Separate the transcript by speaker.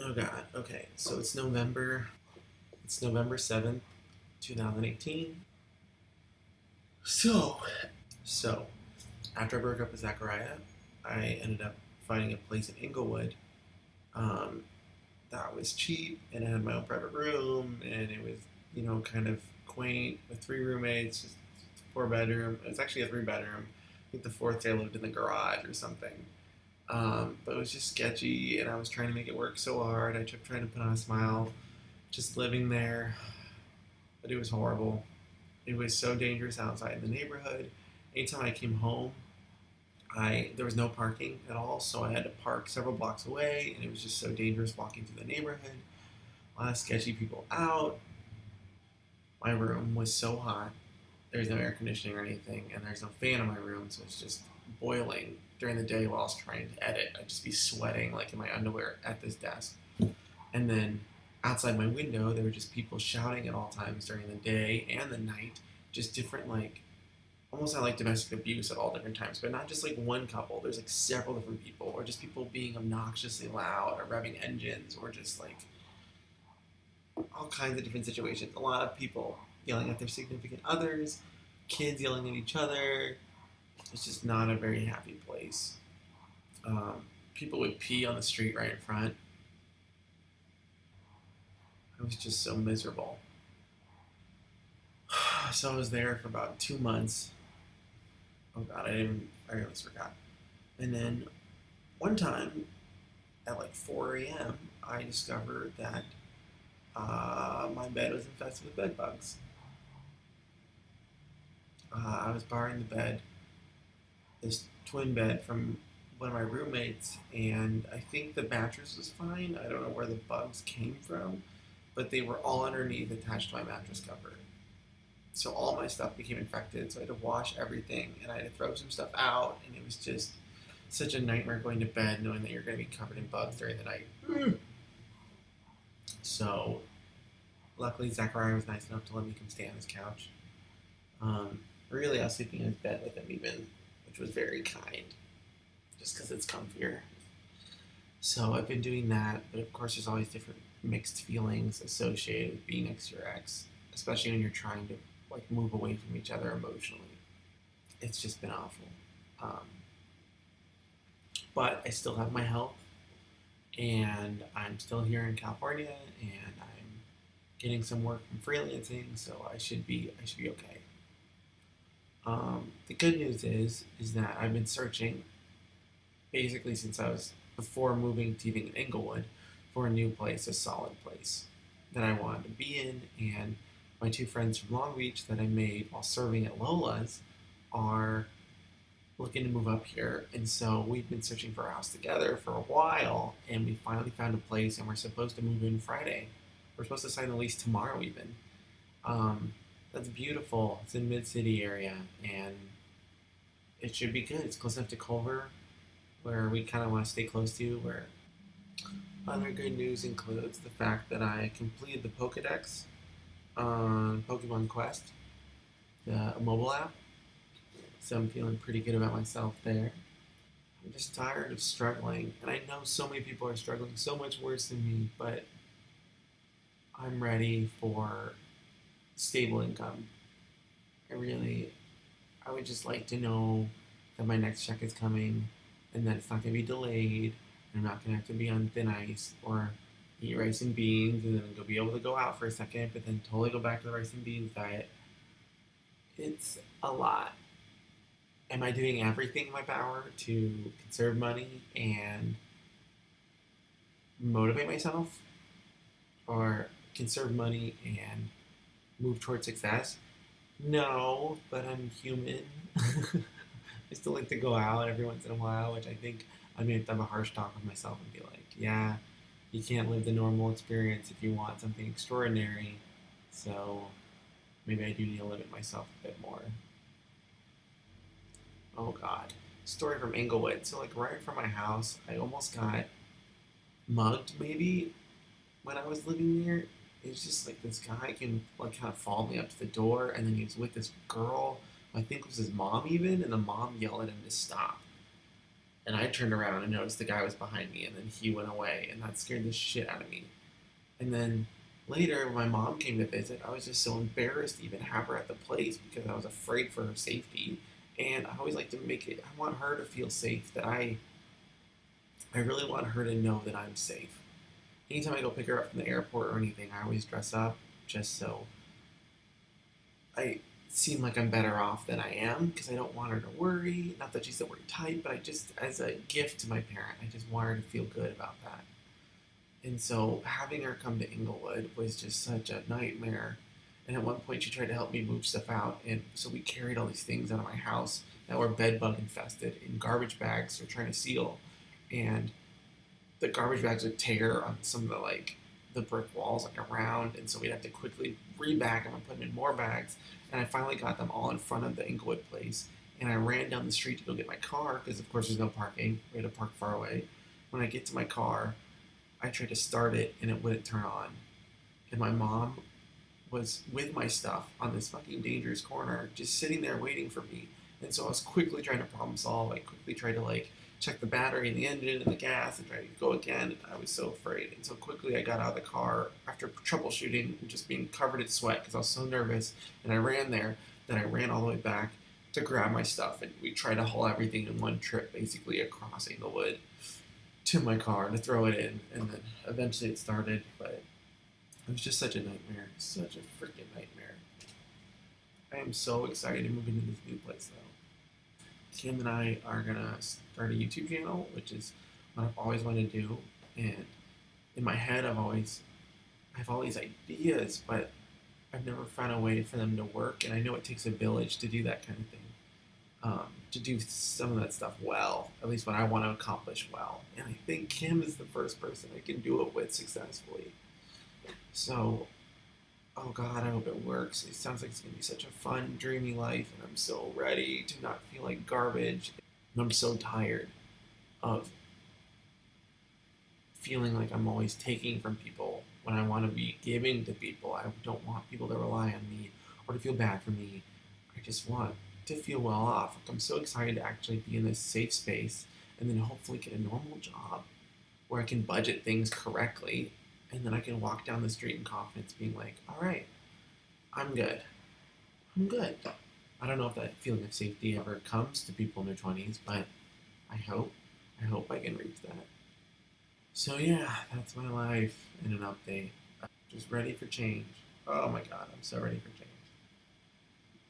Speaker 1: Oh God. Okay. So it's November. It's November 7th, 2018. So, so after I broke up with Zachariah, I ended up finding a place in Inglewood um, that was cheap and it had my own private room and it was kind of quaint with three roommates, just four bedroom. It was actually a three bedroom. I think the fourth day I lived in the garage or something. But it was just sketchy, and I was trying to make it work so hard. I kept trying to put on a smile, just living there, but it was horrible. It was so dangerous outside in the neighborhood. Anytime I came home, I there was no parking at all, so I had to park several blocks away, and it was just so dangerous walking through the neighborhood. A lot of sketchy people out. My room was so hot. There's no air conditioning or anything, and there's no fan in my room, so it's just boiling during the day while I was trying to edit. I'd just be sweating like in my underwear at this desk. And then outside my window, there were just people shouting at all times during the day and the night, just different, like, almost like domestic abuse at all different times, but not just like one couple. There's like several different people, or just people being obnoxiously loud, or revving engines, or just like all kinds of different situations. A lot of people yelling at their significant others, kids yelling at each other. It's just not a very happy place. People would pee on the street right in front. It was just so miserable. So I was there for about 2 months. Oh God, I almost forgot. And then one time at like 4 a.m., I discovered that my bed was infested with bed bugs. I was borrowing the bed, this twin bed from one of my roommates, and I think the mattress was fine. I don't know where the bugs came from, but they were all underneath attached to my mattress cover. So all my stuff became infected. So I had to wash everything and I had to throw some stuff out, and it was just such a nightmare going to bed knowing that you're going to be covered in bugs during the night. So luckily Zachariah was nice enough to let me come stay on his couch. Really, I was sleeping in his bed with him even, which was very kind, just because it's comfier. So I've been doing that, but of course there's always different mixed feelings associated with being next to your ex, especially when you're trying to like move away from each other emotionally. It's just been awful. Um, but I still have my health, and I'm still here in California, and I'm getting some work from freelancing, so I should be okay. The good news is that I've been searching basically since I was before moving to even Inglewood for a new place, a solid place that I wanted to be in, and my two friends from Long Beach that I made while serving at Lola's are looking to move up here, and so we've been searching for a house together for a while, and we finally found a place, and we're supposed to move in Friday. We're supposed to sign the lease tomorrow, even. Um, that's beautiful. It's in Mid City area, and it should be good. It's close enough to Culver, where we kind of want to stay close to. Where other good news includes the fact that I completed the Pokedex on Pokemon Quest, the mobile app. So I'm feeling pretty good about myself there. I'm just tired of struggling, and I know so many people are struggling so much worse than me, but I'm ready for stable income. I really, I would just like to know that my next check is coming and that it's not going to be delayed. And I'm not going to have to be on thin ice or eat rice and beans and then go be able to go out for a second, but then totally go back to the rice and beans diet. It's a lot. Am I doing everything in my power to conserve money and motivate myself, or conserve money and move towards success? No, but I'm human. I still like to go out every once in a while, which I think I'm gonna have to have a harsh talk with myself and be like, yeah, you can't live the normal experience if you want something extraordinary. So maybe I do need to limit myself a bit more. Oh God. Story from Inglewood. So like right from my house, I almost got mugged maybe when I was living there. It was just like this guy came like kind of followed me up to the door, and then he was with this girl, I think was his mom even, and the mom yelled at him to stop. And I turned around and noticed the guy was behind me, and then he went away, and that scared the shit out of me. And then later, when my mom came to visit, I was just so embarrassed to even have her at the place because I was afraid for her safety. And I always like to make it, I want her to feel safe, that I really want her to know that I'm safe. Anytime I go pick her up from the airport or anything, I always dress up just so I seem like I'm better off than I am because I don't want her to worry. Not that she's the worry type, but I just, as a gift to my parent, I just want her to feel good about that. And so having her come to Inglewood was just such a nightmare. And at one point, she tried to help me move stuff out. And so we carried all these things out of my house that were bed bug infested in garbage bags we're trying to seal. And the garbage bags would tear on some of the the brick walls around, and so we'd have to quickly rebag them and put them in more bags. And I finally got them all in front of the Inglewood place, and I ran down the street to go get my car because of course there's no parking. We had to park far away. When I get to my car, I tried to start it and it wouldn't turn on. And my mom was with my stuff on this fucking dangerous corner, just sitting there waiting for me. And so I was quickly trying to problem solve. I quickly tried to check the battery and the engine and the gas and try to go again. And I was so afraid. And so quickly I got out of the car after troubleshooting and just being covered in sweat because I was so nervous. And I ran there. Then I ran all the way back to grab my stuff. And we tried to haul everything in one trip, basically across Inglewood to my car to throw it in. And then eventually it started. But it was just such a nightmare. Such a freaking nightmare. I am so excited to move into this new place though. Kim and I are gonna start a YouTube channel, which is what I've always wanted to do. And in my head, I have all these ideas, but I've never found a way for them to work. And I know it takes a village to do that kind of thing, to do some of that stuff well. At least what I want to accomplish well. And I think Kim is the first person I can do it with successfully. So, oh God, I hope it works. It sounds like it's gonna be such a fun, dreamy life, and I'm so ready to not feel like garbage. And I'm so tired of feeling like I'm always taking from people when I want to be giving to people. I don't want people to rely on me or to feel bad for me. I just want to feel well off. Like I'm so excited to actually be in this safe space and then hopefully get a normal job where I can budget things correctly and then I can walk down the street in confidence being like, all right, I'm good. I'm good. I don't know if that feeling of safety ever comes to people in their 20s, but I hope. I hope I can reach that. So yeah, that's my life in an update. Just ready for change. Oh my God, I'm so ready for change.